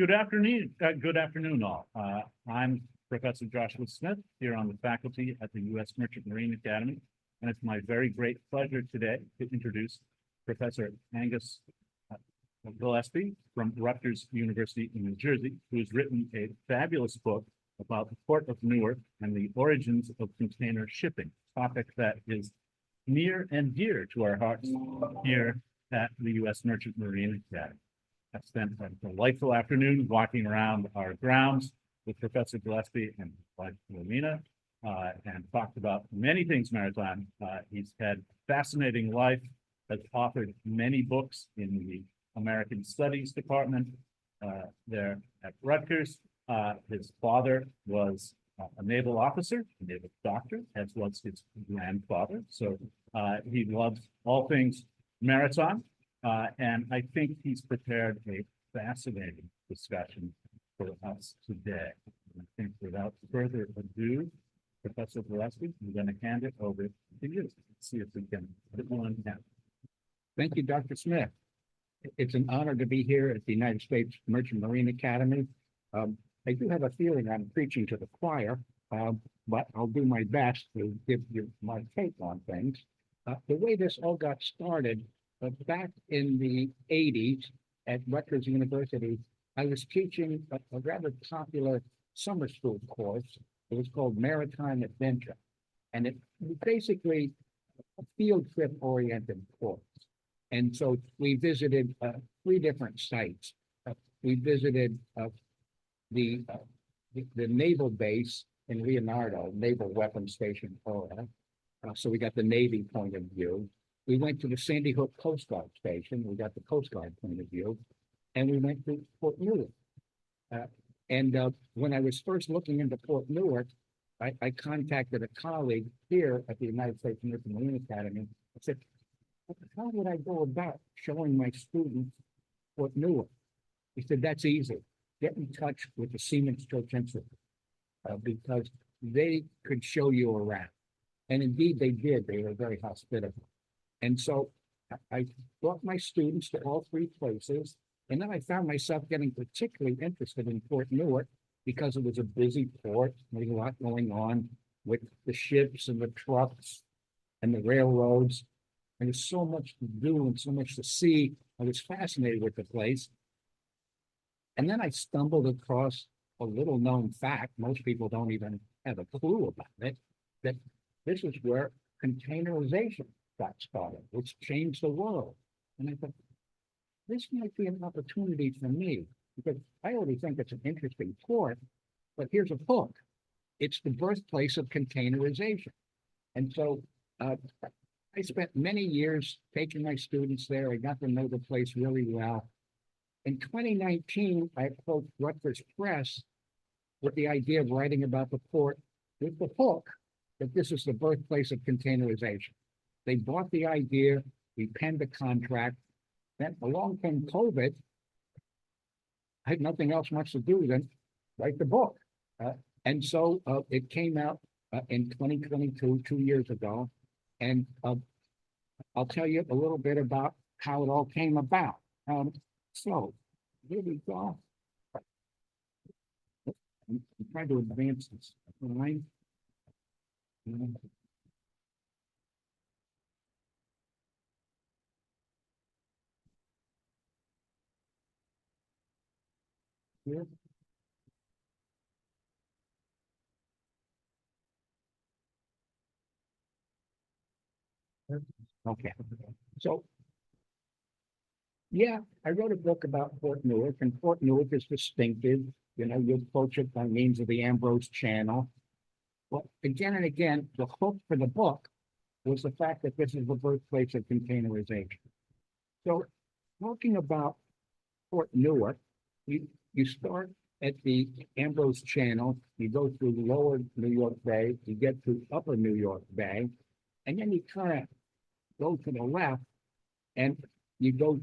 Good afternoon, all. I'm Professor Joshua Smith here on the faculty at the U.S. Merchant Marine Academy, and it's my very great pleasure today to introduce Professor Angus Gillespie from Rutgers University in New Jersey, who has written a fabulous book about the port of Newark and the origins of container shipping, a topic that is near and dear to our hearts here at the U.S. Merchant Marine Academy. I spent a delightful afternoon walking around our grounds with Professor Gillespie and his wife Philomena, and talked about many things maritime. He's had a fascinating life, has authored many books in the American Studies Department there at Rutgers. His father was a naval officer, a naval doctor, as was his grandfather. So he loves all things maritime. And I think he's prepared a fascinating discussion for us today. I think without further ado, Professor Gillespie, I'm going to hand it over to you. Let's see if we can put one down. Thank you, Dr. Smith. It's an honor to be here at the United States Merchant Marine Academy. I do have a feeling I'm preaching to the choir, but I'll do my best to give you my take on things. The way this all got started, back in the 80s at Rutgers University, I was teaching a rather popular summer school course. It was called Maritime Adventure. And it was basically a field trip oriented course. And so we visited 3 different sites. We visited the naval base in Leonardo, Naval Weapons Station, Florida. So we got the Navy point of view. We went to the Sandy Hook Coast Guard Station. We got the Coast Guard point of view. And we went to Port Newark. When I was first looking into Port Newark, I contacted a colleague here at the United States Merchant Marine Academy. I said, how would I go about showing my students Port Newark? He said, that's easy. Get in touch with the Seamen's Church Institute because they could show you around. And indeed they did. They were very hospitable. And so I brought my students to all 3 places. And then I found myself getting particularly interested in Port Newark because it was a busy port. There was a lot going on with the ships and the trucks and the railroads. And there's so much to do and so much to see. I was fascinated with the place. And then I stumbled across a little known fact. Most people don't even have a clue about it, that this is where containerization got started, which changed the world. And I thought, this might be an opportunity for me, because I already think it's an interesting port, but here's a hook. It's the birthplace of containerization. And so I spent many years taking my students there. I got to know the place really well. In 2019, I approached Rutgers Kress with the idea of writing about the port with the hook that this is the birthplace of containerization. They bought the idea, we penned the contract, then along came COVID. I had nothing else much to do than write the book. And so it came out in 2022, 2 years ago. And I'll tell you a little bit about how it all came about. So here we go. I'm trying to advance this. Right? Here. Okay. So yeah, I wrote a book about Port Newark, and Port Newark is distinctive. You know, you approach it by means of the Ambrose Channel. Well, again and again, the hook for the book was the fact that this is the birthplace of containerization. So, talking about Port Newark, you start at the Ambrose Channel, you go through lower New York Bay, you get to upper New York Bay, and then you kind of go to the left, and you go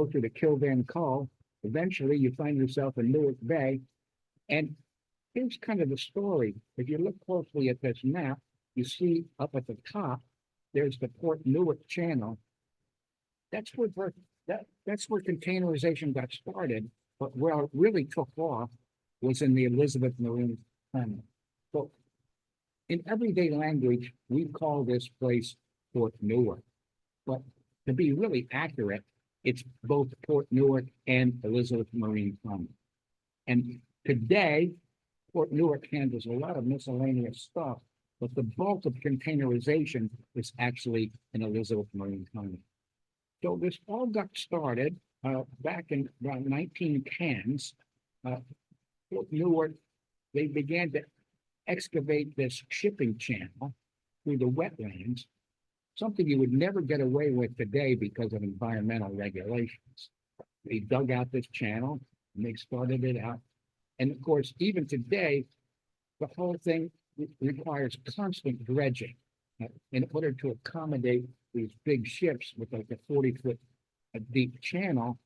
to the Kilvan Cove. Eventually, you find yourself in Newark Bay, and here's kind of the story. If you look closely at this map, you see up at the top, there's the Port Newark Channel. That's where containerization got started But where it really took off was in the Elizabeth Marine Terminal. So in everyday language, we call this place Port Newark. But to be really accurate, it's both Port Newark and Elizabeth Marine Terminal. And today, Port Newark handles a lot of miscellaneous stuff, but the bulk of containerization is actually in Elizabeth Marine Terminal. So this all got started back in around 1910s. Port Newark, they began to excavate this shipping channel through the wetlands, something you would never get away with today because of environmental regulations. They dug out this channel and they started it out. And of course, even today, the whole thing requires constant dredging in order to accommodate these big ships with like a 40-foot deep channel.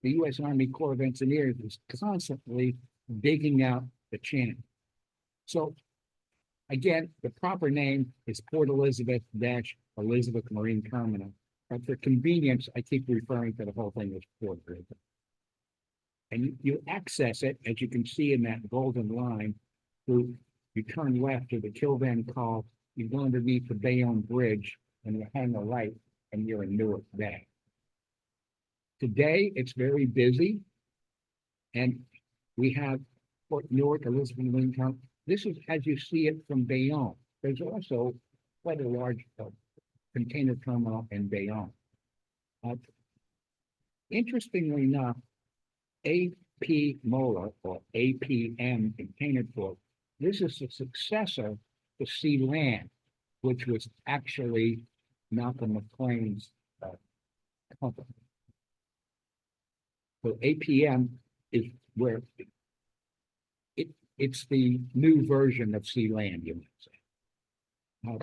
The U.S. Army Corps of Engineers is constantly digging out the channel. So again, the proper name is Port Elizabeth Marine Terminal. But for convenience, I keep referring to the whole thing as Port Elizabeth. And you access it, as you can see in that golden line, through, you turn left to the Kilvan Call, you go underneath the Bayonne Bridge, and you hang a right, and you're in Newark Bay. Today, it's very busy, and we have Port Newark, Elizabeth Marine Terminal. This is as you see it from Bayonne. There's also quite a large container terminal in Bayonne. Interestingly enough, AP Moller or APM Container Port, this is a successor to Sea Land, which was actually Malcolm McLean's company. So APM is where it's the new version of Sea Land, you might say.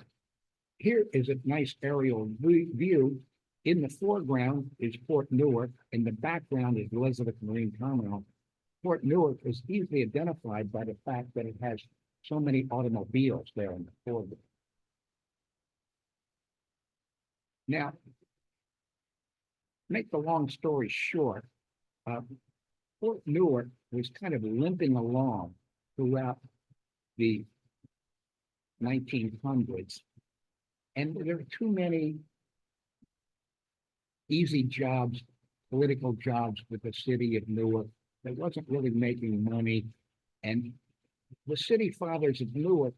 Here is a nice aerial view. In the foreground is Port Newark. In the background is Elizabeth Marine Terminal. Port Newark is easily identified by the fact that it has so many automobiles there in the foreground. Now, make the long story short, Port Newark was kind of limping along throughout the 1900s, and there were too many easy jobs, political jobs with the city of Newark that wasn't really making money. And the city fathers of Newark,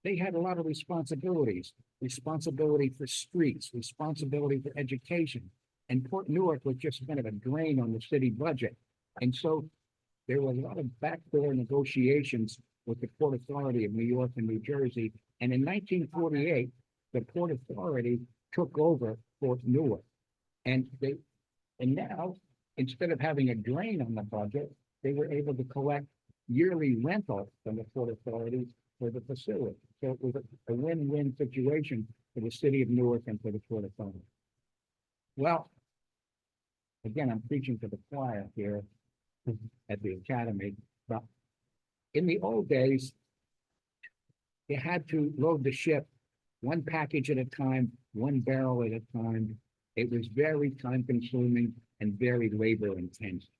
they had a lot of responsibility for streets, responsibility for education. And Port Newark was just kind of a drain on the city budget. And so there were a lot of backdoor negotiations with the Port Authority of New York and New Jersey. And in 1948, the Port Authority took over Port Newark. And now, instead of having a drain on the budget, they were able to collect yearly rental from the Port Authority for the facility. So it was a win-win situation for the city of Newark and for the Port Authority. Well, again, I'm preaching to the choir here at the Academy, but in the old days, you had to load the ship one package at a time, one barrel at a time. It was very time consuming and very labor intensive.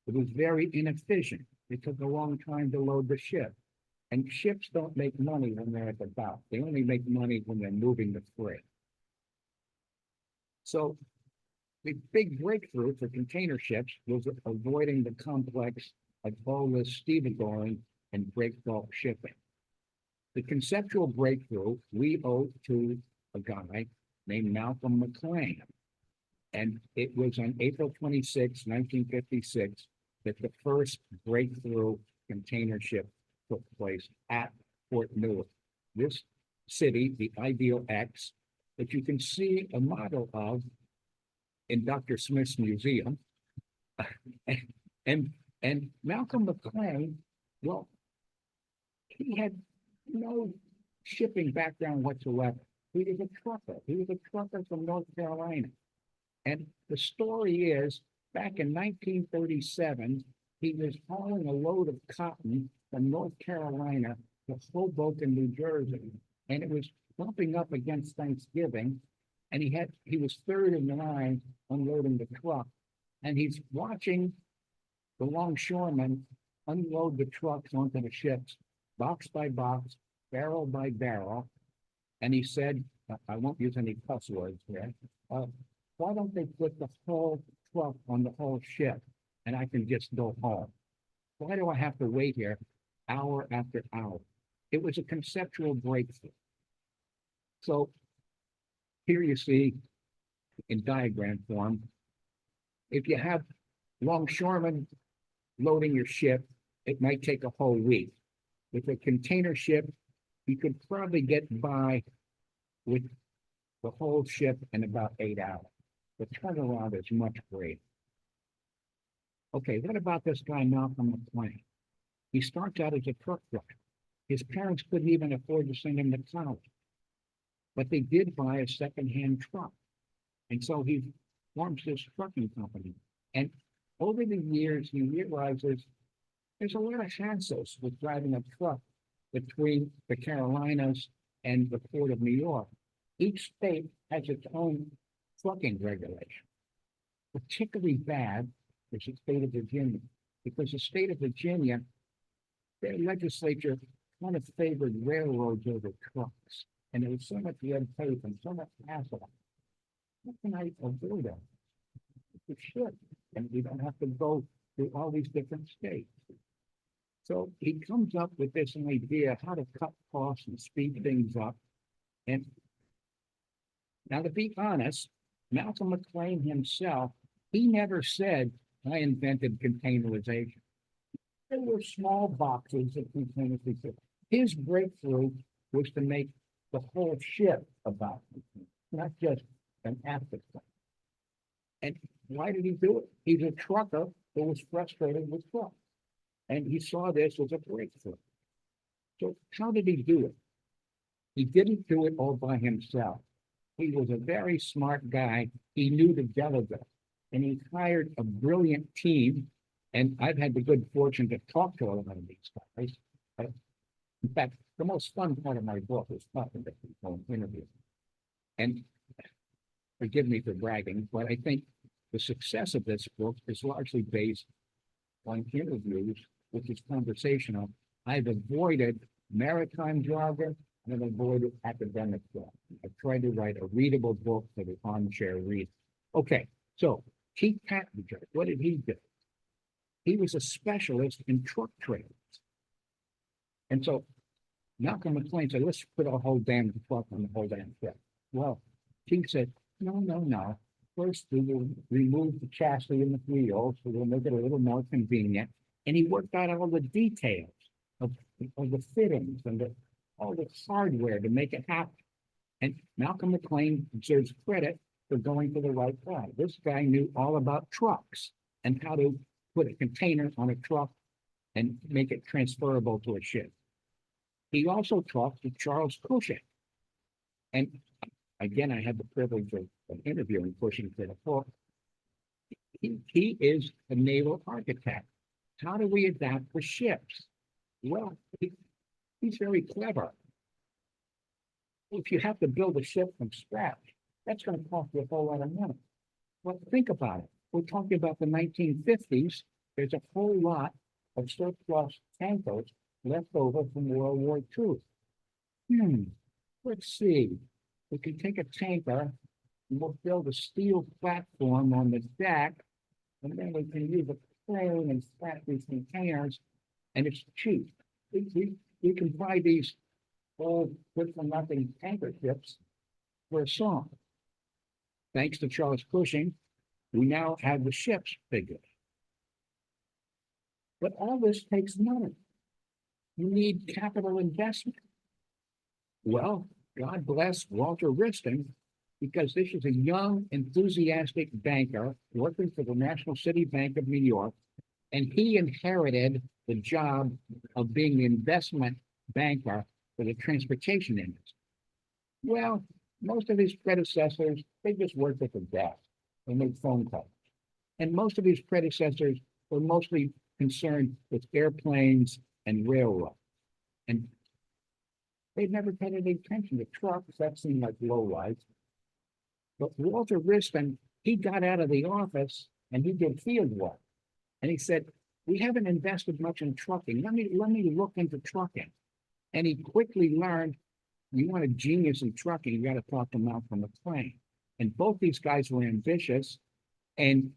It was very inefficient. It took a long time to load the ship. And ships don't make money when they're at the dock. They only make money when they're moving the freight. So the big breakthrough for container ships was avoiding the complex of bolus stevedoring and break bulk shipping. The conceptual breakthrough we owe to a guy named Malcolm McLean. And it was on April 26, 1956, that the first breakthrough container ship took place at Port Newark. This city, the Ideal X, that you can see a model of in Dr. Smith's museum. And Malcolm McLean, well, he had no shipping background whatsoever. He was a trucker. He was a trucker from North Carolina. And the story is, back in 1937, he was hauling a load of cotton from North Carolina to Hoboken, New Jersey. And it was bumping up against Thanksgiving. And he was third in the line unloading the truck. And he's watching the longshoremen unload the trucks onto the ships, box by box, barrel by barrel. And he said, I won't use any cuss words here. Why don't they put the whole truck on the whole ship and I can just go home? Why do I have to wait here hour after hour? It was a conceptual breakthrough. So here you see in diagram form, if you have longshoremen loading your ship, it might take a whole week. With a container ship, you could probably get by with the whole ship in about 8 hours. The turnaround is much greater. Okay, what about this guy, Malcolm McLean? He starts out as a truck driver. His parents couldn't even afford to send him to college, but they did buy a secondhand truck. And so he forms this trucking company. And over the years, he realizes there's a lot of hassles with driving a truck between the Carolinas and the Port of New York. Each state has its own trucking regulation. Particularly bad is the state of Virginia, because the state of Virginia, their legislature kind of favored railroads over trucks. And there was so much red tape and so much hassle. How can I avoid that? It should, and we don't have to go through all these different states. So he comes up with this idea how to cut costs and speed things up. And now, to be honest, Malcolm McLean himself, he never said, I invented containerization. There were small boxes of containerization. His breakthrough was to make the whole ship a box, not just an afterthought. And why did he do it? He's a trucker who was frustrated with trucks. And he saw this as a breakthrough. So how did he do it? He didn't do it all by himself. He was a very smart guy. He knew to delegate. And he hired a brilliant team. And I've had the good fortune to talk to a lot of these guys. In fact, the most fun part of my book is talking to people in interviews. And forgive me for bragging, but I think the success of this book is largely based on interviews, which is conversational. I've avoided maritime jargon and I've avoided academic jargon. I've tried to write a readable book for the armchair reader. Okay, so Chief Patlinger, what did he do? He was a specialist in truck trailers. And so Malcolm McLean said, let's put a whole damn truck on the whole damn trip. Well, Chief said, no. First, we will remove the chassis and the wheels, so we'll make it a little more convenient. And he worked out all the details of the fittings and all the hardware to make it happen. And Malcolm McLean deserves credit for going to the right guy. This guy knew all about trucks and how to put a container on a truck and make it transferable to a ship. He also talked to Charles Cushing. And again, I had the privilege of interviewing Cushing for the book. He is a naval architect. How do we adapt for ships? Well, he's very clever. If you have to build a ship from scratch, that's going to cost you a whole lot of money. Well, think about it. We're talking about the 1950s. There's a whole lot of surplus tankers left over from World War II. Let's see. We can take a tanker and we'll build a steel platform on the deck, and then we can use a crane and stack these containers, and it's cheap. We can buy these old good-for-nothing tanker ships for a song. Thanks to Charles Cushing, we now have the ships figured. But all this takes money. You need capital investment. Well, God bless Walter Wriston, because this is a young, enthusiastic banker working for the National City Bank of New York, and he inherited the job of being the investment banker for the transportation industry. Well, most of his predecessors, they just worked at the desk and made phone calls. And most of his predecessors were mostly concerned with airplanes and railroads. And they never paid any attention to trucks. That seemed like low lights. But Walter Wriston, he got out of the office and he did field work. And he said, we haven't invested much in trucking. Let me look into trucking. And he quickly learned, you want a genius in trucking, you got to talk to Malcolm McLean. And both these guys were ambitious. And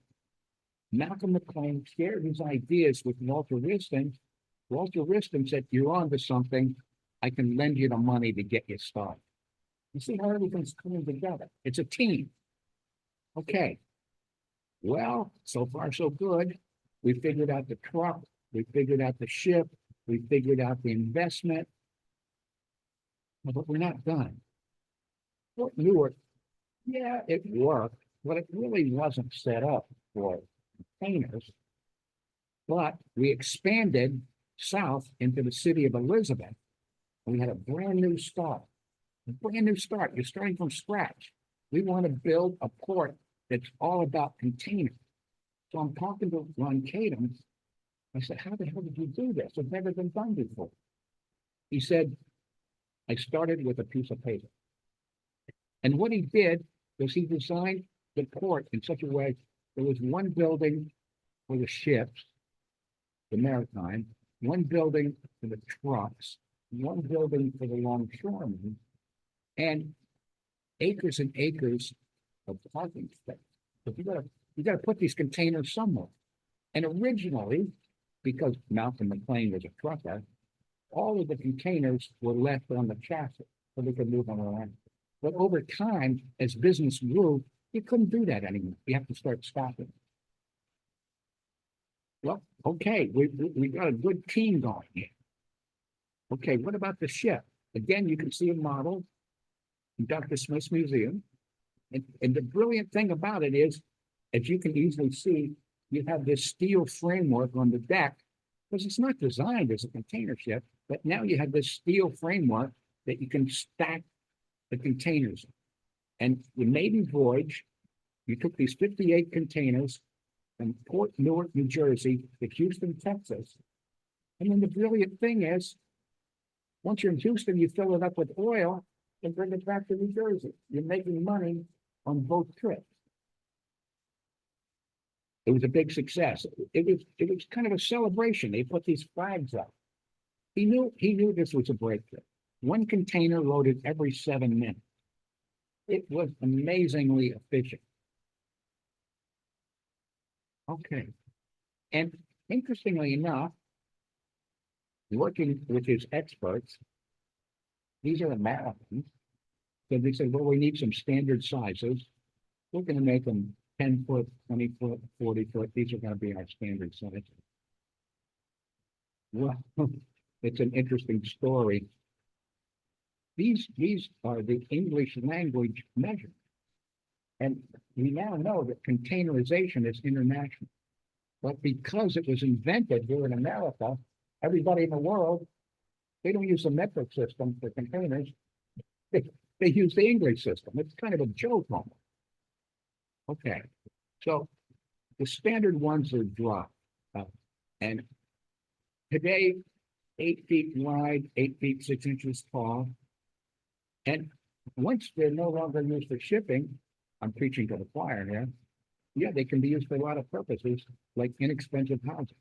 Malcolm McLean shared his ideas with Walter Wriston. Walter Wriston said, you're on to something. I can lend you the money to get you started. You see how everything's coming together. It's a team. Okay. Well, so far so good. We figured out the truck. We figured out the ship. We figured out the investment. But we're not done. Fort Newark, yeah, it worked, but it really wasn't set up for containers. But we expanded south into the city of Elizabeth. We had a brand new start. A brand new start. You're starting from scratch. We want to build a port that's all about containers. So I'm talking to Ron Kadam. I said, how the hell did you do this? It's never been done before. He said, I started with a piece of paper. And what he did was he designed the port in such a way, there was one building for the ships, the maritime, one building for the trucks, one building for the longshoremen, and acres and acres of parking space. But you gotta put these containers somewhere. And originally, because Malcolm McLean was a trucker, all of the containers were left on the chassis so they could move them around. But over time, as business grew, you couldn't do that anymore. You have to start stopping. Well, okay, we got a good team going here. Okay, what about the ship? Again, you can see a model in Dr. Smith's museum. And the brilliant thing about it is, as you can easily see, you have this steel framework on the deck, because it's not designed as a container ship, but now you have this steel framework that you can stack the containers. And the maiden voyage, you took these 58 containers from Port Newark, New Jersey to Houston, Texas. And then the brilliant thing is, once you're in Houston, you fill it up with oil and bring it back to New Jersey. You're making money on both trips. It was a big success. It was kind of a celebration. They put these flags up. He knew this was a breakthrough. One container loaded every 7 minutes. It was amazingly efficient. Okay. And interestingly enough, working with his experts, these are Americans. So they said, well, we need some standard sizes. We're going to make them 10 foot, 20 foot, 40 foot. These are going to be our standard sizes. Well, it's an interesting story. These are the English language measures. And we now know that containerization is international. But because it was invented here in America, everybody in the world, they don't use the metric system for containers. They use the English system. It's kind of a joke almost. Okay, so the standard ones are dropped. And today, 8 feet wide, 8 feet 6 inches tall. And once they're no longer used for shipping, I'm preaching to the choir here. Yeah, they can be used for a lot of purposes, like inexpensive housing.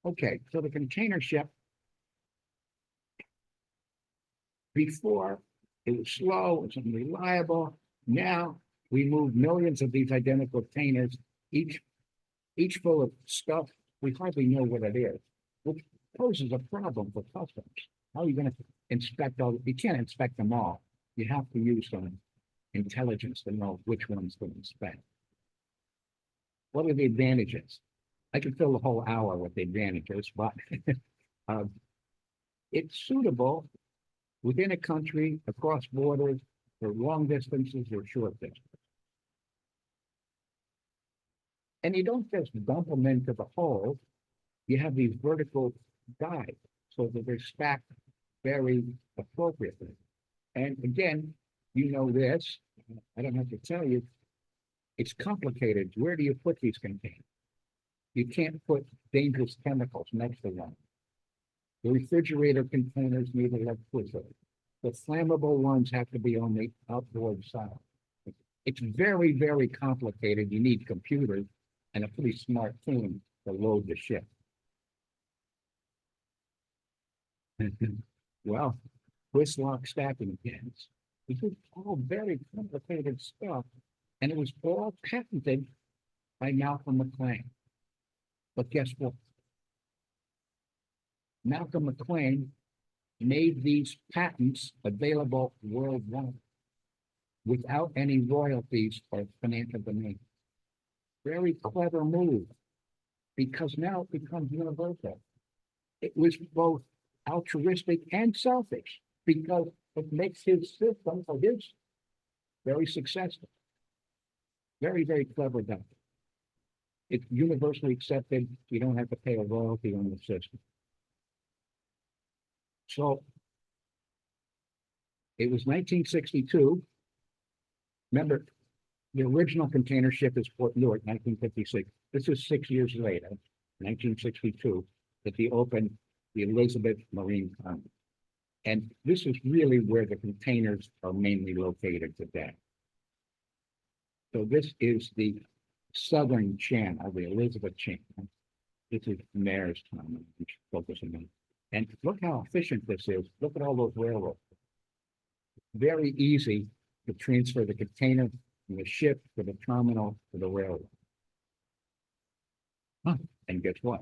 Okay, so the container ship, before it was slow, it was unreliable. Now we move millions of these identical containers, each full of stuff we hardly know what it is, which poses a problem for customs. How are you going to inspect all? You can't inspect them all. You have to use some intelligence to know which ones to inspect. What are the advantages? I could fill the whole hour with the advantages, but it's suitable within a country, across borders, for long distances or short distances. And you don't just dump them into the hole. You have these vertical guides so that they're stacked very appropriately. And again, you know this, I don't have to tell you, it's complicated. Where do you put these containers? You can't put dangerous chemicals next to them. The refrigerator containers need electricity. The flammable ones have to be on the outboard side. It's very, very complicated. You need computers and a pretty smart team to load the ship. Well, twist lock stacking pins. This is all very complicated stuff, and it was all patented by Malcolm McLean. But guess what? Malcolm McLean made these patents available worldwide without any royalties or financial domain. Very clever move, because now it becomes universal. It was both altruistic and selfish, because it makes his system of his very successful. Very, very clever done. It's universally accepted. You don't have to pay a royalty on the system. So it was 1962. Remember, the original container ship is Port Newark, 1956. This is 6 years later, 1962, that they opened the Elizabeth Marine Terminal. And this is really where the containers are mainly located today. So this is the southern channel, the Elizabeth Channel. This is Mayor's Terminal, which focusing on. And look how efficient this is. Look at all those railroads. Very easy to transfer the container from the ship to the terminal to the railroad. And guess what?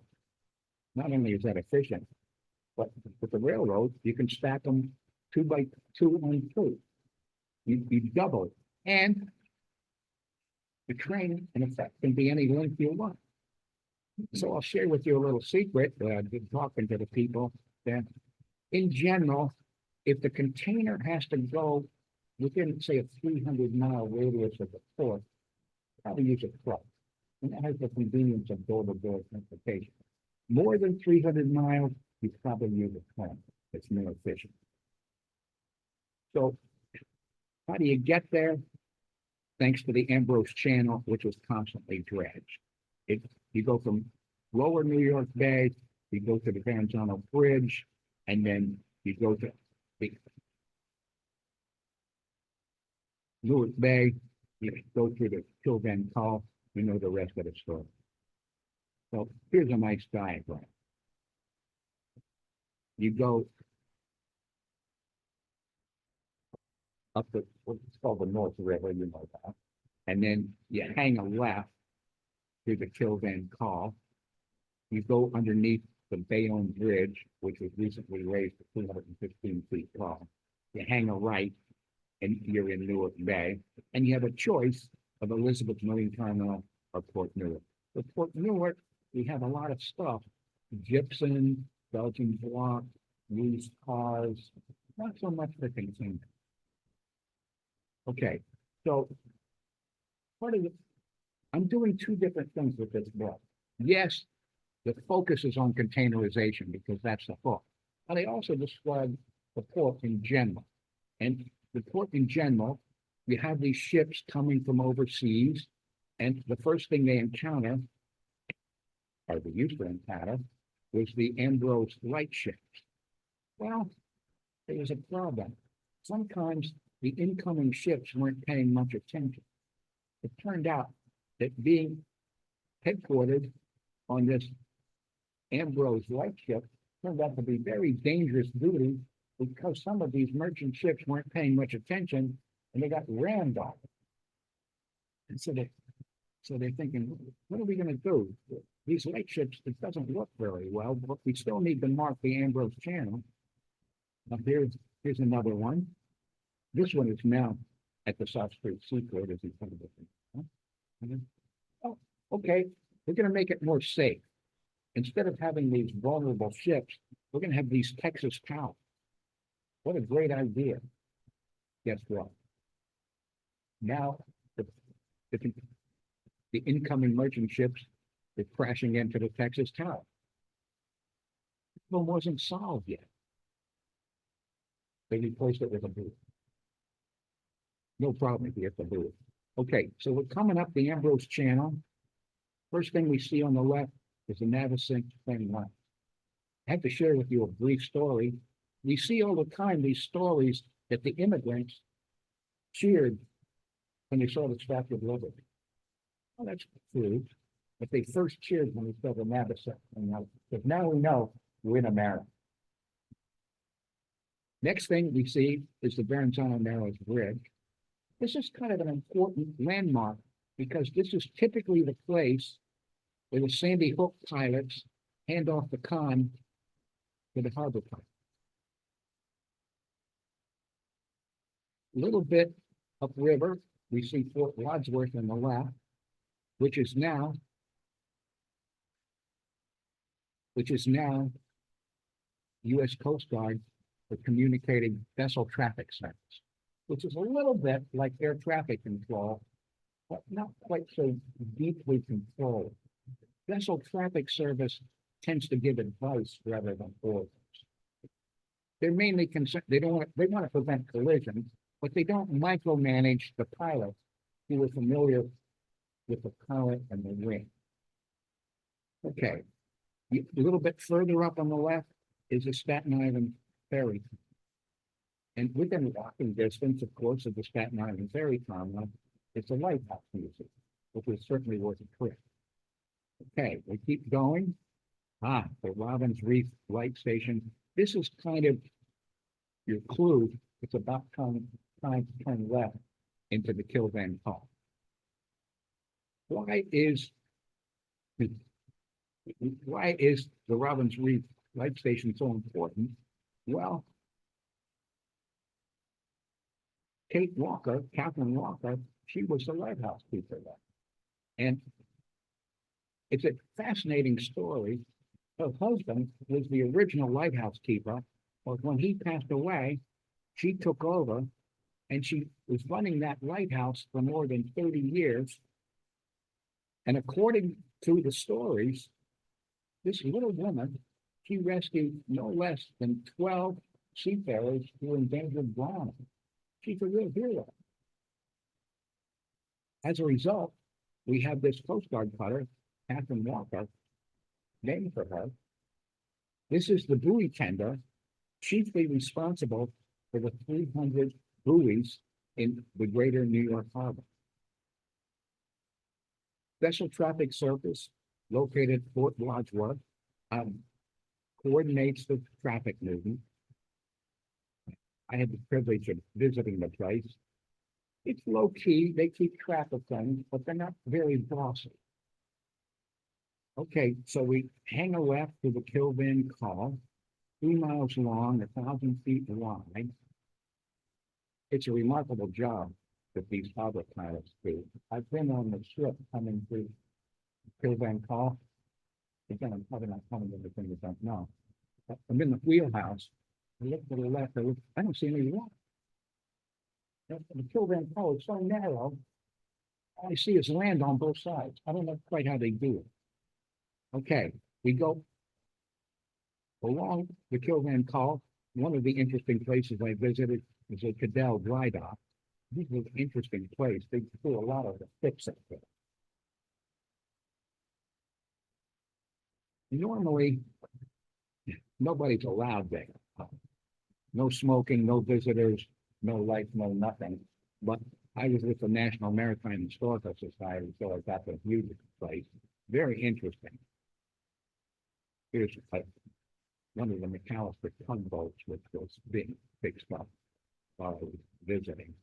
Not only is that efficient, but with the railroad, you can stack them 2 by 2 on 2. You double it. And the train, in effect, can be any length you want. So I'll share with you a little secret that I've been talking to the people, that in general, if the container has to go within, say, a 300-mile radius of the port, probably use a truck. And that has the convenience of door-to-door transportation. More than 300 miles, you probably use a truck. It's more efficient. So how do you get there? Thanks to the Ambrose Channel, which was constantly dredged. You go from lower New York Bay, you go to the Verrazano Bridge, and then you go to the Newark Bay, you go through the Kilvan Call, you know the rest of the story. So here's a nice diagram. You go up the, what's called the North River, you know that. And then you hang a left through the Kilvan Call. You go underneath the Bayonne Bridge, which was recently raised to 215 feet tall. You hang a right, and you're in Newark Bay, and you have a choice of Elizabeth Marine Terminal or Port Newark. For Port Newark, we have a lot of stuff: gypsum, Belgian block, used cars, not so much for container. Okay, so part of it, I'm doing 2 different things with this book. Yes, the focus is on containerization because that's the book, but I also describe the port in general. And the port in general, you have these ships coming from overseas, and the first thing they encounter, or they used to encounter, was the Ambrose light ships. Well, there was a problem. Sometimes the incoming ships weren't paying much attention. It turned out that being headquartered on this Ambrose light ship turned out to be very dangerous duty, because some of these merchant ships weren't paying much attention and they got rammed off. And so they're thinking, what are we going to do? These light ships, it doesn't look very well, but we still need to mark the Ambrose Channel. Now here's another one. This one is now at the South Street Seaport, as you put it. Oh, okay, we're going to make it more safe. Instead of having these vulnerable ships, we're going to have these Texas towers. What a great idea. Guess what? Now, the incoming merchant ships are crashing into the Texas Tower. The problem wasn't solved yet. They replaced it with a booth. No problem if you have to do it. Okay, so we're coming up the Ambrose Channel. First thing we see on the left is the Navesink thing line. I have to share with you a brief story. We see all the time these stories that the immigrants cheered when they saw the Statue of Liberty. Well, that's true. but they first cheered when we saw the Navasek. Because now we know we're in America. Next thing we see is the Verrazano Narrows Bridge. This is kind of an important landmark because this is typically the place where the Sandy Hook pilots hand off the con to the harbor pilot. A little bit upriver, we see Fort Wadsworth on the left, which is now U.S. Coast Guard for communicating vessel traffic service, which is a little bit like air traffic control, but not quite so deeply controlled. Vessel traffic service tends to give advice rather than orders. They're mainly concerned, they want to prevent collisions, but they don't micromanage the pilots who are familiar with the current and the wind. Okay, a little bit further up on the left is the Staten Island Ferry. And within walking distance, of course, of the Staten Island Ferry terminal, it's a lighthouse museum, which is certainly worth a trip. Okay, we keep going. The Robbins Reef Light Station. This is kind of your clue. It's about time to turn left into the Kilvan Call. Why is the Robbins Reef Light Station so important? Well, Catherine Walker, she was the lighthouse keeper there. And it's a fascinating story. Her husband was the original lighthouse keeper, but when he passed away, she took over and she was running that lighthouse for more than 30 years. And according to the stories, this little woman, she rescued no less than 12 seafarers who were endangered drowning. She's a real hero. As a result, we have this Coast Guard cutter, Catherine Walker, named for her. This is the buoy tender, chiefly responsible for the 300 buoys in the greater New York Harbor. Vessel Traffic Service, located at Fort Wadsworth, coordinates the traffic movement. I had the privilege of visiting the place. It's low key, they keep track of things, but they're not very bossy. Okay, so we hang a left to the Kilvan Call, 3 miles long, 1,000 feet wide. It's a remarkable job that these harbor pilots do. I've been on the ship coming through Kilvan Call. Again, I'm probably not telling everything you don't know. I'm in the wheelhouse. I look to the left, I don't see any water. The Kilvan Call is so narrow, all I see is land on both sides. I don't know quite how they do it. Okay, we go along the Kilvan Call. One of the interesting places I visited is a Cadell dry dock. This was an interesting place. They do a lot of the fix up there. Normally, nobody's allowed there. No smoking, no visitors, no lights, no nothing. But I was with the National Maritime Historical Society, so I got to view the place. Very interesting. Here's one of the McAllister tugboats, which was being fixed up while I was visiting.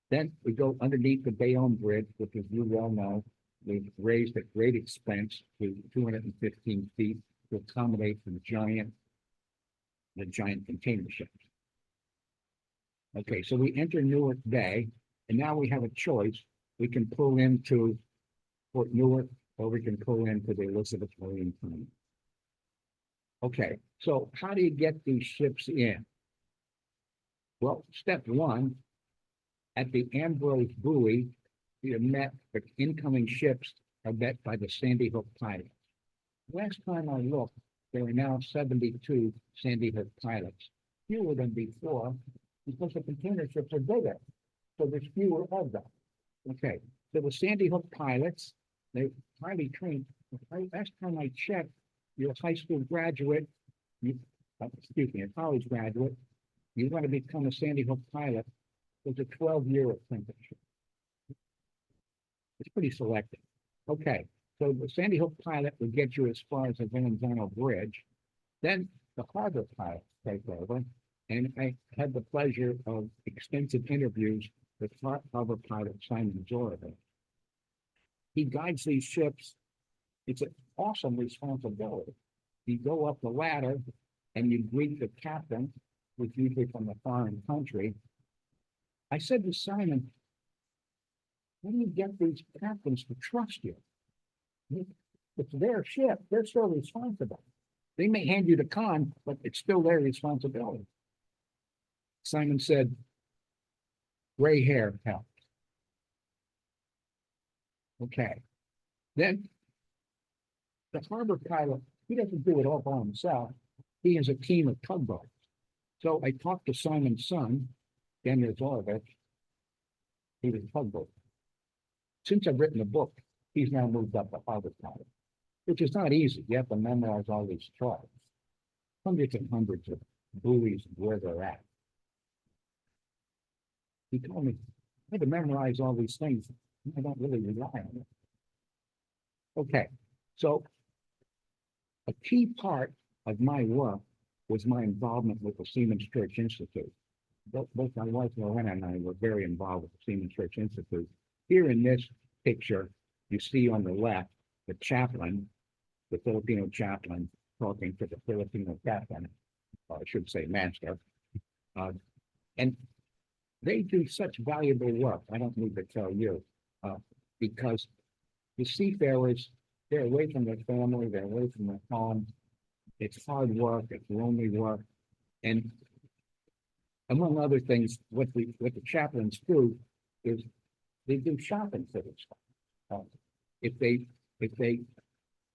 Then we go underneath the Bayonne Bridge, which, as you well know, was raised at great expense to 215 feet to accommodate the giant container ships. Okay, so we enter Newark Bay, and now we have a choice. We can pull into Fort Newark, or we can pull into the Elizabeth Marine Terminal. Okay, so how do you get these ships in? Well, step one, at the Ambrose buoy, the incoming ships are met by the Sandy Hook pilots. Last time I looked, there are now 72 Sandy Hook pilots, fewer than before, because the container ships are bigger, so there's fewer of them. Okay, so the Sandy Hook pilots, they're highly trained. Last time I checked, you're a high school graduate, a college graduate, you want to become a Sandy Hook pilot, there's a 12-year apprenticeship. It's pretty selective. Okay, So the Sandy Hook pilot would get you as far as the Verrazano Bridge. Then the harbor pilot take over. And I had the pleasure of extensive interviews with harbor pilot Simon Zorba. He guides these ships. It's an awesome responsibility. You go up the ladder and you greet the captain, who's usually from a foreign country. I said to Simon, how do you get these captains to trust you? It's their ship. They're still responsible. They may hand you the con, but it's still their responsibility. Simon said, gray hair helps. Okay. Then the harbor pilot, he doesn't do it all by himself. He has a team of tugboats. So I talked to Simon's son, Daniel Zorovich. He was a tugboat. Since I've written a book, he's now moved up to harbor pilot, which is not easy. You have to memorize all these charts, hundreds and hundreds of buoys and where they're at. He told me, I had to memorize all these things. I don't really rely on it. Okay, so a key part of my work was my involvement with the Seamen's Church Institute. Both my wife Lorena and I were very involved with the Seamen's Church Institute. Here in this picture, you see on the left the chaplain, the Filipino chaplain, talking to the Filipino captain, or I should say master. And they do such valuable work. I don't need to tell you, because the seafarers, they're away from their family, they're away from their home. It's hard work, it's lonely work. And among other things, what the chaplains do is they do shopping for this stuff. If they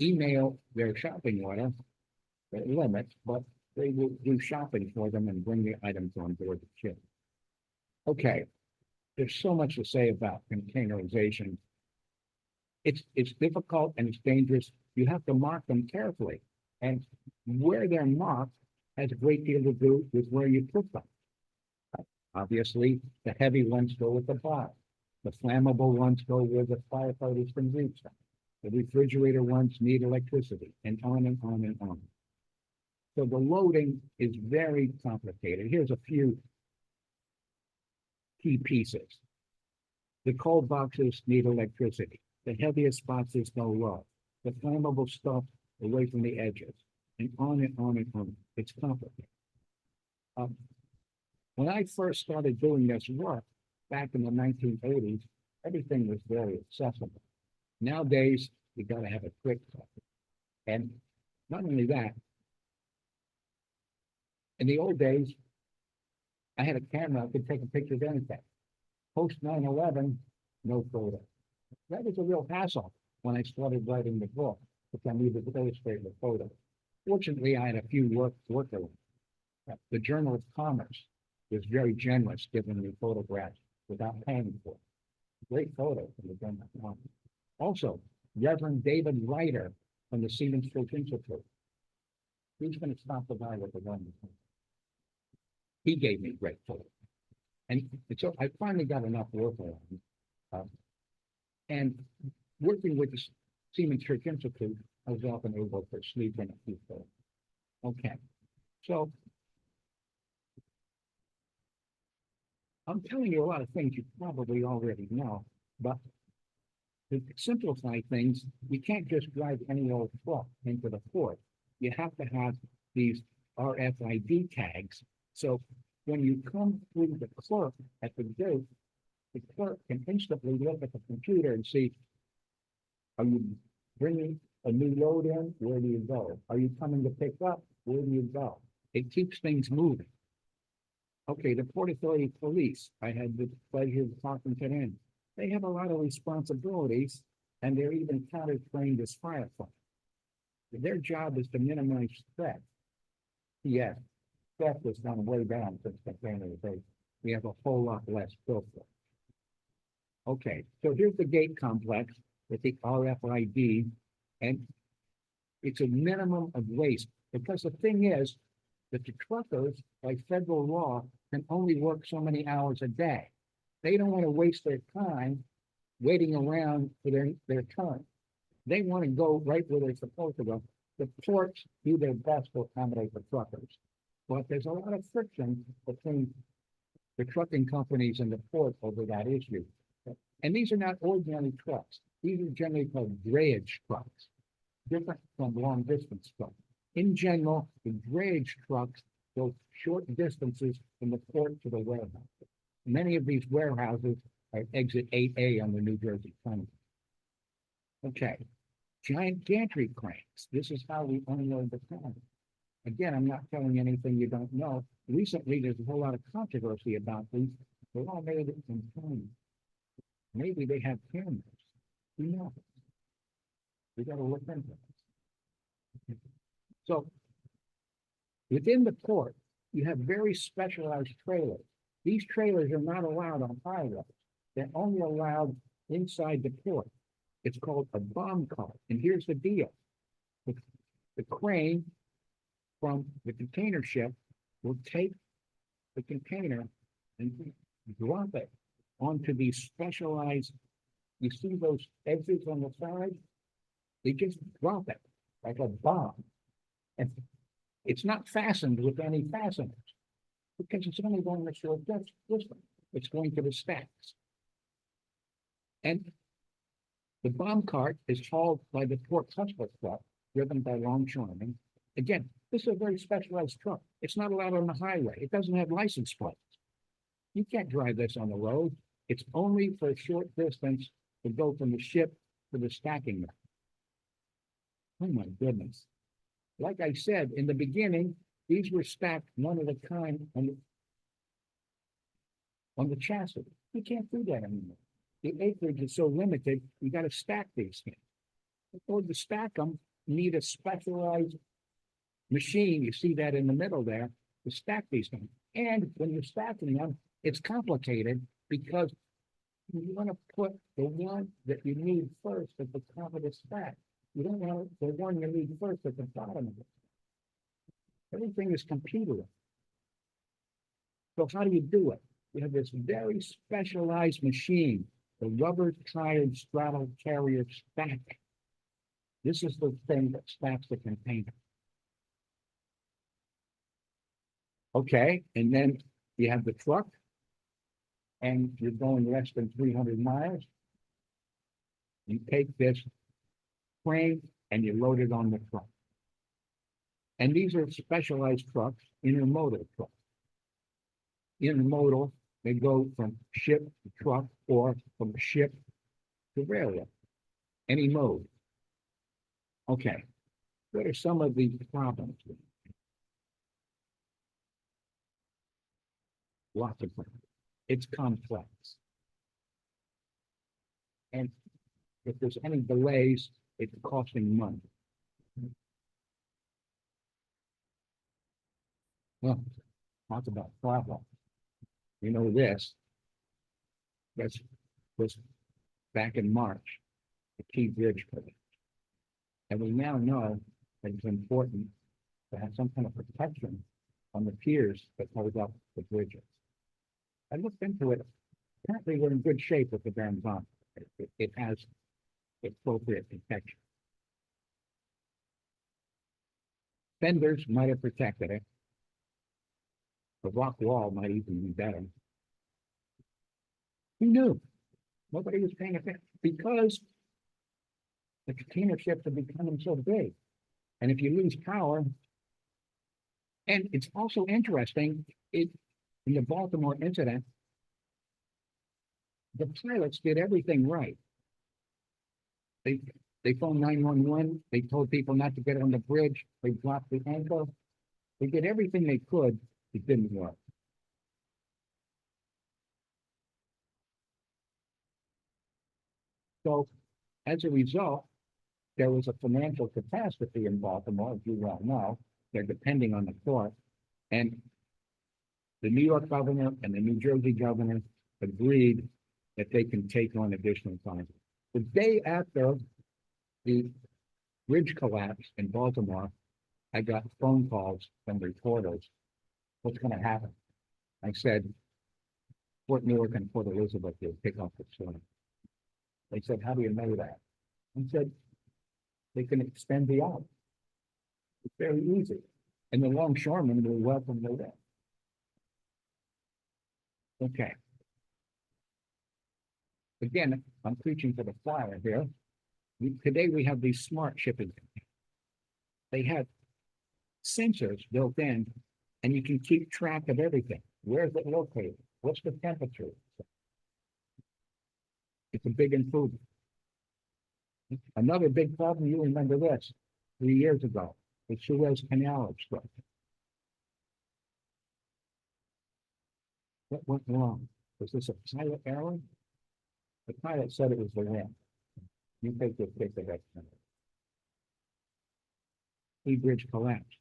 email their shopping order, there are limits, but they will do shopping for them and bring the items on board the ship. Okay, there's so much to say about containerization. It's difficult and it's dangerous. You have to mark them carefully. And where they're marked has a great deal to do with where you put them. Obviously, the heavy ones go with the bottom. The flammable ones go where the firefighters can reach them. The refrigerator ones need electricity, and on and on and on. So the loading is very complicated. Here's a few key pieces. The cold boxes need electricity. The heaviest boxes go low. The flammable stuff away from the edges, and on and on and on. It's complicated. When I first started doing this work back in the 1980s, everything was very accessible. Nowadays, you got to have a quick copy. And not only that, in the old days, I had a camera, I could take a picture of anything. Post 9/11, no photo. That was a real hassle when I started writing the book, because I needed to illustrate the photo. Fortunately, I had a few workarounds. The Journal of Commerce was very generous, giving me photographs without paying for it. Great photo from the Journal of Commerce. Also, Reverend David Ryder from the Seamen's Church Institute. He's going to stop the guy with the gun. He gave me great photos. And so I finally got enough work around. And working with the Seamen's Church Institute, I was often able to sleep in a few days. Okay, so I'm telling you a lot of things you probably already know, but to simplify things, you can't just drive any old truck into the port. You have to have these RFID tags. So when you come through the clerk at the gate, the clerk can instantly look at the computer and see, are you bringing a new load in? Where do you go? Are you coming to pick up? Where do you go? It keeps things moving. Okay, the Port Authority Police, I had the pleasure of talking to them. They have a lot of responsibilities, and they're even counter trained as firefighters. Their job is to minimize threat. Yes, theft has gone way down since containerization. We have a whole lot less filter. Okay, so here's the gate complex with the RFID, and it's a minimum of waste, because the thing is that the truckers, by federal law, can only work so many hours a day. They don't want to waste their time waiting around for their turn. They want to go right where they're supposed to go. The ports do their best to accommodate the truckers. But there's a lot of friction between the trucking companies and the port over that issue. And these are not ordinary trucks. These are generally called drayage trucks, different from long distance trucks. In general, the drayage trucks go short distances from the port to the warehouse. Many of these warehouses are exit 8A on the New Jersey Turnpike. Okay, giant gantry cranes. This is how we unload the car. Again, I'm not telling anything you don't know. Recently, there's a whole lot of controversy about these. They're all made in China. Maybe they have cameras. Who knows? We got to look into it. So, within the port, you have very specialized trailers. These trailers are not allowed on highways. They're only allowed inside the port. It's called a bomb cart. And here's the deal. The crane from the container ship will take the container and drop it onto these specialized, you see those exits on the side? They just drop it like a bomb. And it's not fastened with any fasteners because it's only going a short distance. It's going to the stacks. And the bomb cart is hauled by the port hustler truck, driven by longshoremen. Again, this is a very specialized truck. It's not allowed on the highway. It doesn't have license plates. You can't drive this on the road. It's only for a short distance to go from the ship to the stacking yard. Oh my goodness. Like I said, in the beginning, these were stacked one at a time on the chassis. You can't do that anymore. The acreage is so limited, you got to stack these things. In order to stack them, you need a specialized machine. You see that in the middle there to stack these things. And when you're stacking them, it's complicated because you want to put the one that you need first at the top of the stack. You don't want the one you need first at the bottom of it. Everything is computerized. So how do you do it? You have this very specialized machine, the rubber-tired straddle carrier stack. This is the thing that stacks the container. Okay, and then you have the truck, and you're going less than 300 miles. You take this frame and you load it on the truck. And these are specialized trucks, intermodal trucks. Intermodal, they go from ship to truck or from ship to railroad, any mode. Okay, what are some of these problems? Lots of them. It's complex. And if there's any delays, it's costing money. Well, talk about problems. You know this. This was back in March, the key bridge project. And we now know that it's important to have some kind of protection on the piers that hold up the bridges. I looked into it. Apparently, we're in good shape with the dams on. It has appropriate protection. Fenders might have protected it. The rock wall might even be better. Who knew? Nobody was paying attention because the container ships are becoming so big. And if you lose power, and it's also interesting, in the Baltimore incident, the pilots did everything right. They phoned 911. They told people not to get on the bridge. They dropped the anchor. They did everything they could. It didn't work. So as a result, there was a financial catastrophe in Baltimore, as you well know. They're depending on the port. And the New York governor and the New Jersey governor agreed that they can take on additional funds. The day after the bridge collapse in Baltimore, I got phone calls from reporters. What's going to happen? I said, Fort Newark and Port Elizabeth will pick up the story. They said, how do you know that? I said, they can extend the out. It's very easy, and the longshoremen will welcome the that. Okay. Again, I'm preaching to the choir here. Today we have these smart shipping. They have sensors built in, and you can keep track of everything. Where is it located? What's the temperature? It's a big improvement. Another big problem, you remember this, 3 years ago, the Suez Canal obstruction. What went wrong? Was this a pilot error? The pilot said it was the wind. You take your pick of that. The bridge collapsed.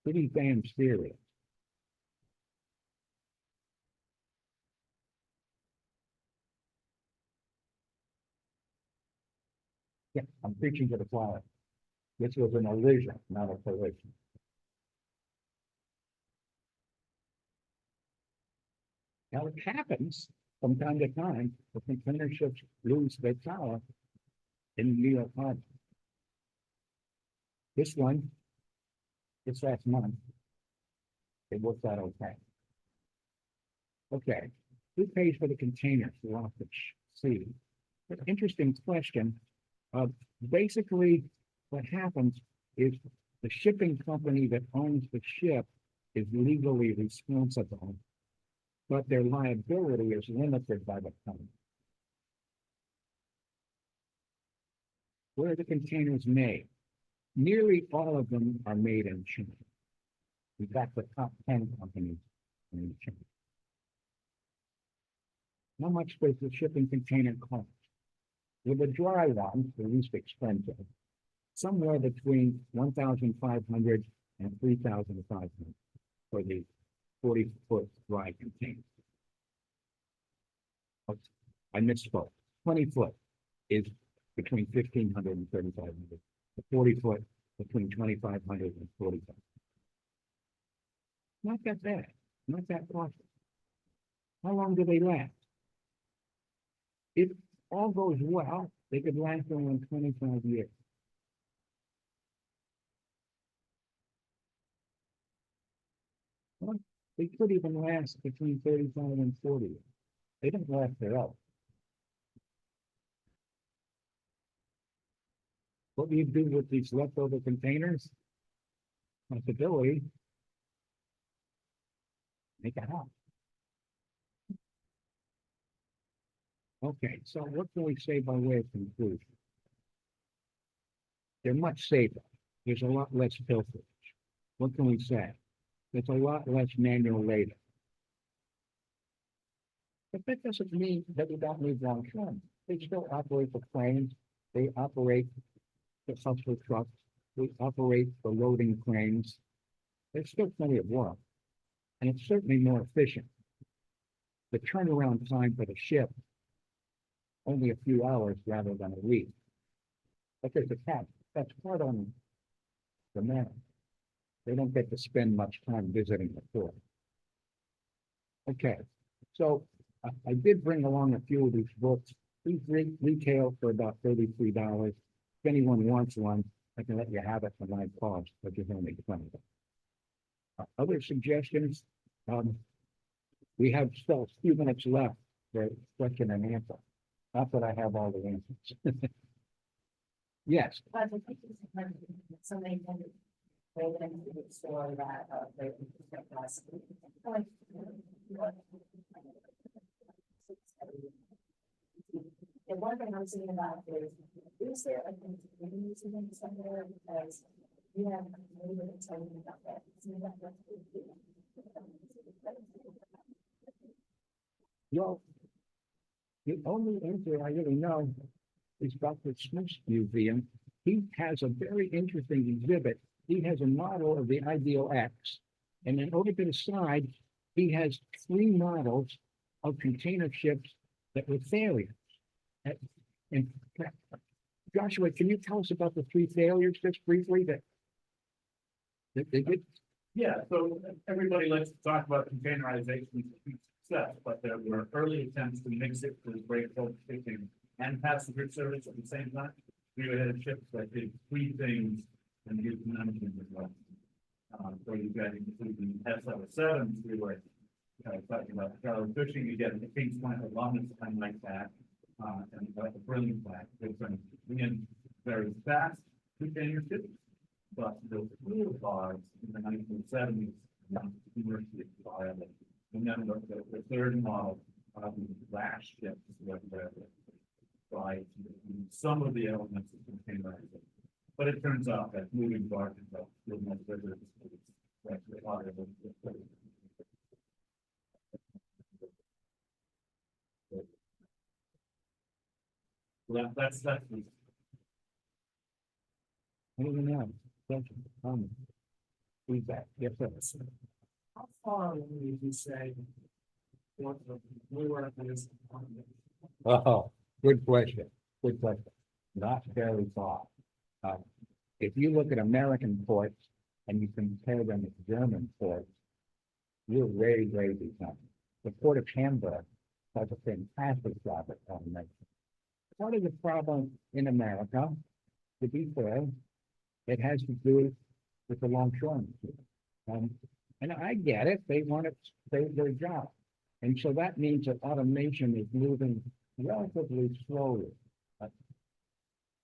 Pretty damn serious. Yeah, I'm preaching to the choir. This was an illusion, not a collision. Now it happens from time to time, the container ships lose their power in New York Harbor. This one, this last month, it worked out okay. Okay, who pays for the containers off the sea? Interesting question. Basically, what happens is the shipping company that owns the ship is legally responsible, but their liability is limited by the company. Where are the containers made? Nearly all of them are made in China. We've got the top 10 companies in China. How much does the shipping container cost? With the dry one, the least expensive, somewhere between 1,500 and 3,500 for the 40-foot dry container. Oh, I misspoke. 20-foot is between 1,500 and 3,500. The 40-foot between 2,500 and 4,500. Not that bad. Not that costly. How long do they last? If all goes well, they could last around 25 years. Well, they could even last between 35 and 40 years. They don't last forever. What do you do with these leftover containers? Possibility. Make a house. Okay, so what can we say by way of conclusion? They're much safer. There's a lot less filtration. What can we say? There's a lot less manual labor. But that doesn't mean that we don't need longshoremen. They still operate the cranes. They operate the hustler trucks. They operate the loading cranes. There's still plenty of work. And it's certainly more efficient. The turnaround time for the ship, only a few hours rather than a week. But there's a catch. That's part on the man. They don't get to spend much time visiting the port. Okay, so I did bring along a few of these books. These retail for about $33. If anyone wants one, I can let you have it for my cost, which is only $20. Other suggestions? We have still a few minutes left for question and answer. Not that I have all the answers. Yes. Somebody can go into the store that they can last. The one thing I'm thinking about is there a continuation somewhere because you have maybe to tell me about that. Well, the only answer I really know is Dr. Smith's museum. He has a very interesting exhibit. He has a model of the Ideal X, and then over to the side, he has 3 models of container ships that were failures. And Joshua, can you tell us about the 3 failures just briefly that they did? Yeah, so everybody likes to talk about containerization success, but there were early attempts to mix it with great boat shipping and passenger service at the same time. we had ships that did three things and used none of them as well. So you got including S-07s, we were talking about Charlie fishing, you get the King's Point along this time like that. And like a brilliant flag, different, again, very fast container ships, but the fuel bars in the 1970s, not commercially viable. And then the third model, the flash ships, where by some of the elements of containerization. But it turns out that moving barges are still much better. Well, that's I don't even know. Thank you. Feedback, yes, sir. How far away would you say what the Newark is? Oh, good question, good question. Not very far. If you look at American ports and you compare them with German ports, you're way, way behind. The port of Hamburg does a fantastic job at automation. Part of the problem in America, to be fair, it has to do with the longshoremen. And I get it, they want to save their job. And so that means that automation is moving relatively slowly.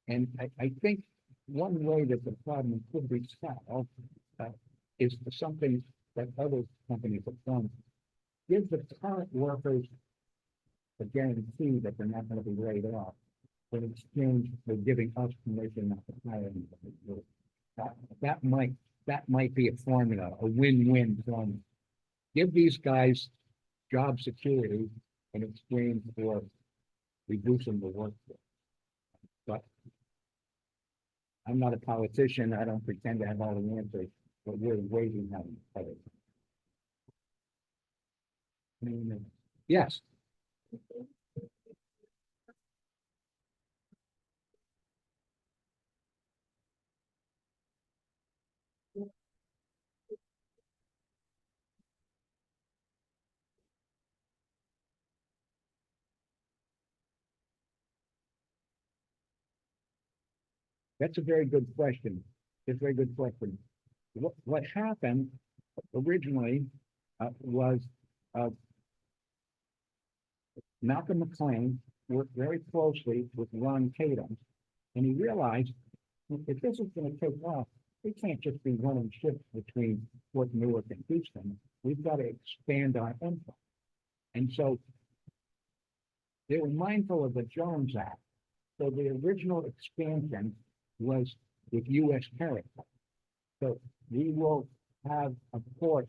And I think one way that the problem could be solved is something that other companies have done. Give the current workers a guarantee that they're not going to be laid off. In exchange for giving us permission not to hire anybody. That might be a formula, a win-win formula. Give these guys job security in exchange for reducing the workforce. But I'm not a politician. I don't pretend to have all the answers, but we're waiting on it. Yes. That's a very good question. It's a very good question. What happened originally was Malcolm McLean worked very closely with Ron Tatum, and he realized if this is going to take off, we can't just be running ships between Fort Newark and Houston. We've got to expand our empire. And so they were mindful of the Jones Act. So the original expansion was with U.S. territory. So we will have a port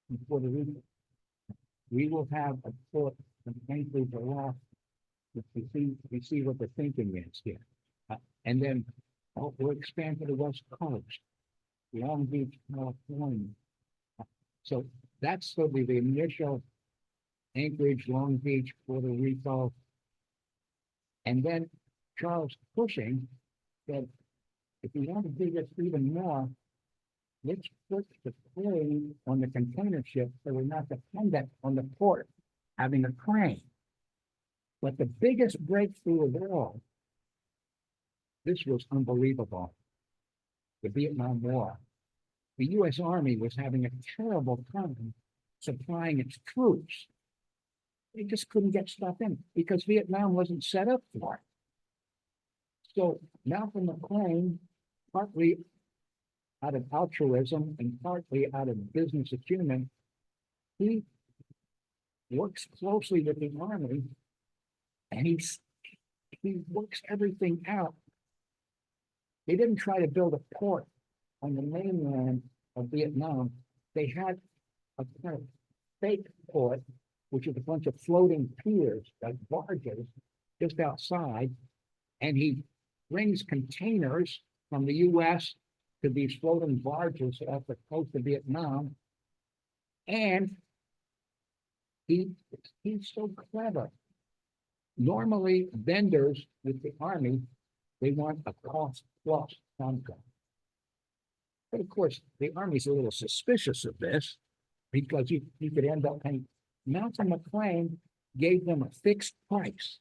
in Puerto Rico. We will have a port in Anchorage, Alaska. We see what the thinking is here. And then we'll expand to the West Coast, Long Beach, California. So that's sort of the initial Anchorage, Long Beach, Puerto Rico. And then Charles Cushing said, if we want to do this even more, let's put the crane on the container ship so we're not dependent on the port having a crane. But the biggest breakthrough of all, this was unbelievable, the Vietnam War. The U.S. Army was having a terrible time supplying its troops. They just couldn't get stuff in because Vietnam wasn't set up for it. So Malcolm McLean, partly out of altruism and partly out of business acumen, he works closely with the Army and he works everything out. They didn't try to build a port on the mainland of Vietnam. They had a kind of fake port, which is a bunch of floating piers, like barges, just outside. And he brings containers from the U.S. to these floating barges off the coast of Vietnam. And he's so clever. Normally, vendors with the Army, they want a cost-plus contract. But of course, the Army's a little suspicious of this because you could end up paying. Malcolm McLean gave them a fixed price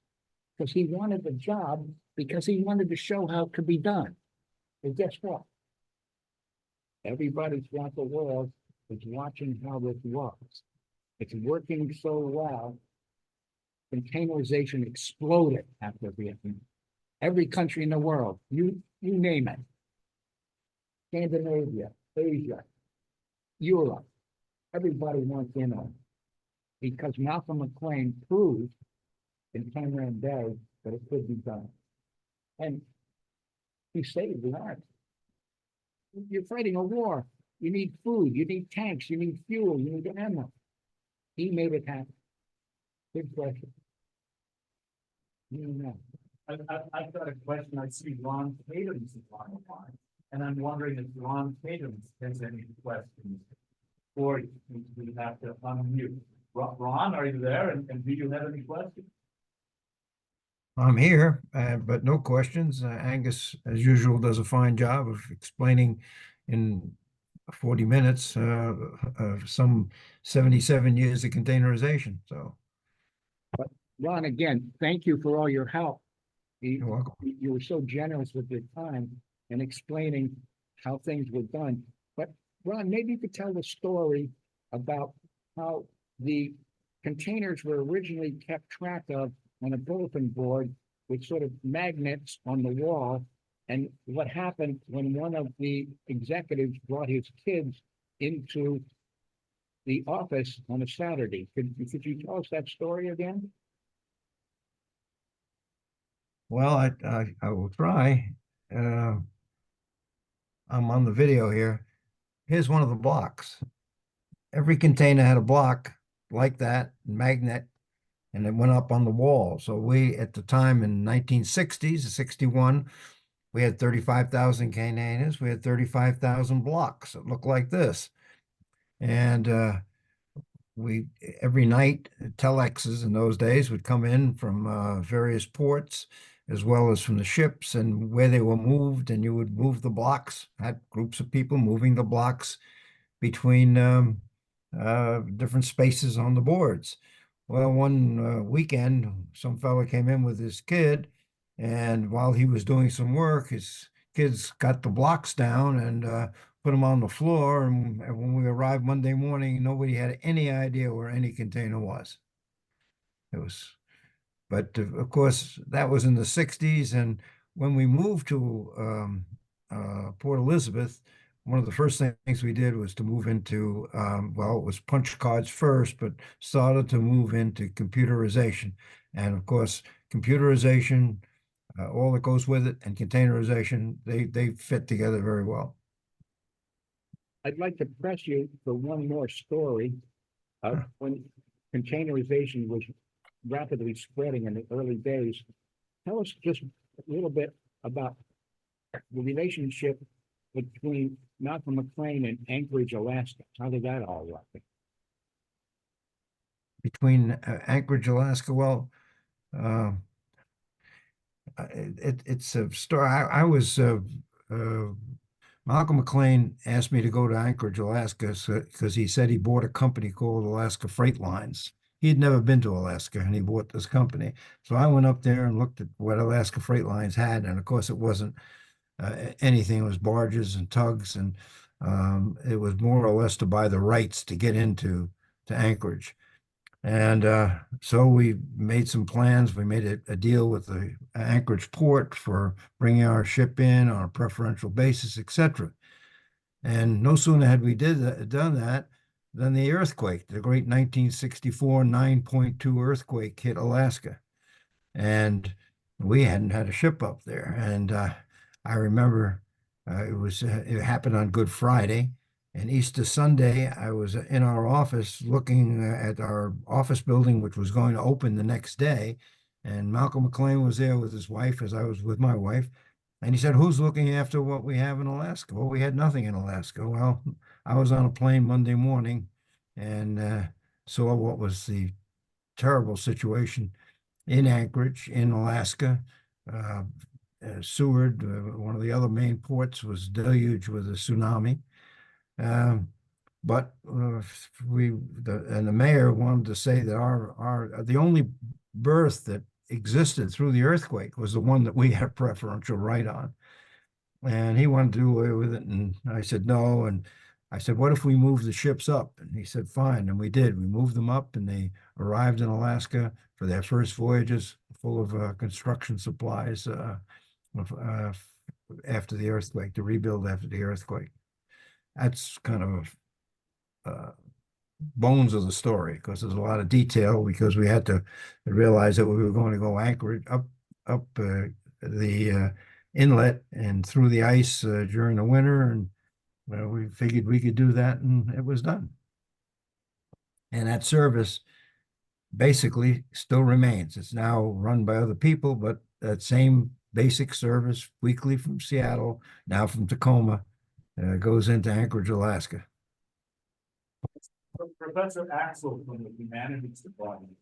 because he wanted the job because he wanted to show how it could be done. And guess what? Everybody throughout the world is watching how this works. It's working so well. Containerization exploded after Vietnam. Every country in the world, you name it. Scandinavia, Asia, Europe, everybody wants in on it. Because Malcolm McLean proved in 10 Rand Day that it could be done. And he saved lives. You're fighting a war. You need food, you need tanks, you need fuel, you need ammo. He made it happen. Good question. You know. I've got a question. I see Ron Tatum's on the line, and I'm wondering if Ron Tatum has any questions for you. We have to unmute. Ron, are you there? And do you have any questions? I'm here, but no questions. Angus, as usual, does a fine job of explaining in 40 minutes some 77 years of containerization. So, Ron, again, thank you for all your help. you're welcome. You were so generous with your time and explaining how things were done. But Ron, maybe you could tell the story about how the containers were originally kept track of on a bulletin board with sort of magnets on the wall. And what happened when one of the executives brought his kids into the office on a Saturday. Could you tell us that story again? Well, I will try. I'm on the video here. Here's one of the blocks. Every container had a block like that, magnet, and it went up on the wall. So we, at the time in 1960s, 61, we had 35,000 containers. We had 35,000 blocks that looked like this. And we, every night, telexes in those days would come in from various ports, as well as from the ships and where they were moved, and you would move the blocks, had groups of people moving the blocks between different spaces on the boards. Well, one weekend, some fella came in with his kid, and while he was doing some work, his kids got the blocks down and put them on the floor. And when we arrived Monday morning, nobody had any idea where any container was. It was, but of course, that was in the 60s. And when we moved to Port Elizabeth, one of the first things we did was to move into, well, it was punch cards first, but started to move into computerization. And of course, computerization, all that goes with it, and containerization, they fit together very well. I'd like to press you for one more story of when containerization was rapidly spreading in the early days. Tell us just a little bit about the relationship between Malcolm McLean and Anchorage, Alaska. How did that all work? Between Anchorage, Alaska, well, it's a story. I was Malcolm McLean asked me to go to Anchorage, Alaska, because he said he bought a company called Alaska Freight Lines. He had never been to Alaska, and he bought this company. So I went up there and looked at what Alaska Freight Lines had, and of course, it wasn't anything. It was barges and tugs, and it was more or less to buy the rights to get into Anchorage. And so we made some plans. We made a deal with the Anchorage port for bringing our ship in on a preferential basis, etc. And no sooner had we done that than the earthquake, the great 1964 9.2 earthquake hit Alaska. And we hadn't had a ship up there. And I remember it happened on Good Friday. And Easter Sunday, I was in our office looking at our office building, which was going to open the next day. And Malcolm McLean was there with his wife, as I was with my wife. And he said, "Who's looking after what we have in Alaska?" Well, we had nothing in Alaska. Well, I was on a plane Monday morning and saw what was the terrible situation in Anchorage, in Alaska. Seward, one of the other main ports, was deluged with a tsunami. But the mayor wanted to say that the only berth that existed through the earthquake was the one that we had a preferential right on. And he wanted to do away with it, and I said no. And I said, what if we move the ships up? And he said, fine. And we did. We moved them up, and they arrived in Alaska for their first voyages, full of construction supplies after the earthquake, to rebuild after the earthquake. That's kind of bones of the story, because there's a lot of detail, because we had to realize that we were going to go anchorage up the inlet and through the ice during the winter, and we figured we could do that, and it was done. And that service basically still remains. It's now run by other people, but that same basic service weekly from Seattle, now from Tacoma, goes into Anchorage, Alaska. Professor Axel from the Humanities Department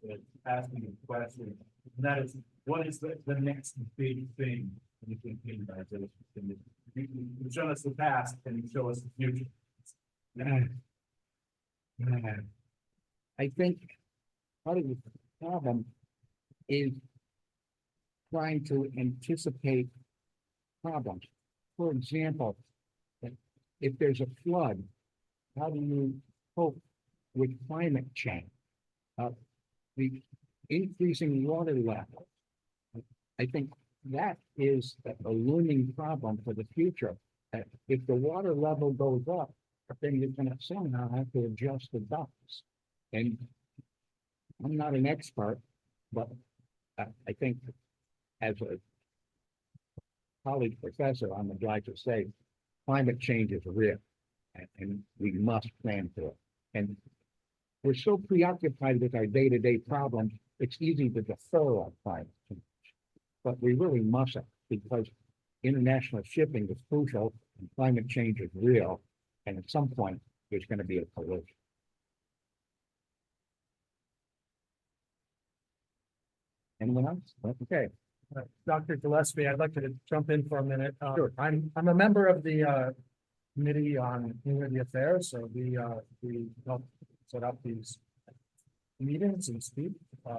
is asking a question, and that is, what is the next big thing in the containerization? You've shown us the past, and you show us the future. I think part of the problem is trying to anticipate problems. For example, if there's a flood, how do you cope with climate change? The increasing water level. I think that is a looming problem for the future. If the water level goes up, then you're going to somehow have to adjust the docks. And I'm not an expert, but I think as a college professor, I'm obliged to say climate change is real, and we must plan for it. And we're so preoccupied with our day-to-day problems, it's easy to defer on climate change. But we really mustn't, because international shipping is crucial and climate change is real. And at some point, there's going to be a collision. Anyone else? Okay. Dr. Gillespie, I'd like to jump in for a minute. Sure. I'm a member of the Committee on Community Affairs, so we help set up these meetings and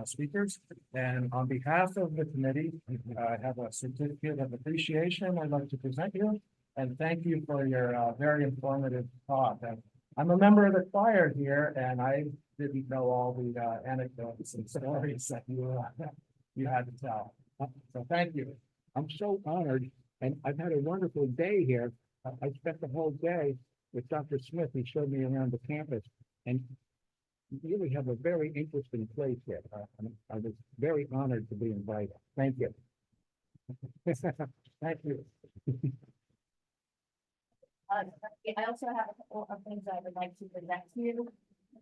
speakers. And on behalf of the committee, I have a certificate of appreciation I'd like to present you. And thank you for your very informative talk. I'm a member of the choir here, and I didn't know all the anecdotes and stories that you had to tell. So thank you. I'm so honored, and I've had a wonderful day here. I spent the whole day with Dr. Smith. He showed me around the campus, and you really have a very interesting place here. I was very honored to be invited. Thank you. Thank you. I also have a couple of things I would like to present to you.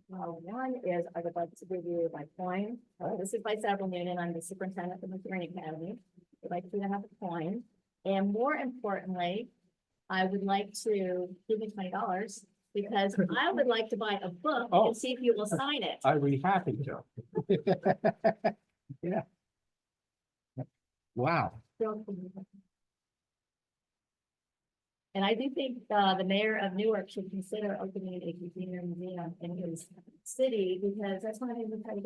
One is I would like to give you my coin. This is by Several Noonan. I'm the superintendent of the Marine Academy. I'd like you to have a coin. And more importantly, I would like to give you $20 because I would like to buy a book and see if you will sign it. I'd be happy to. Yeah. Wow. And I do think the mayor of Newark should consider opening a container museum in his city, because that's one of the things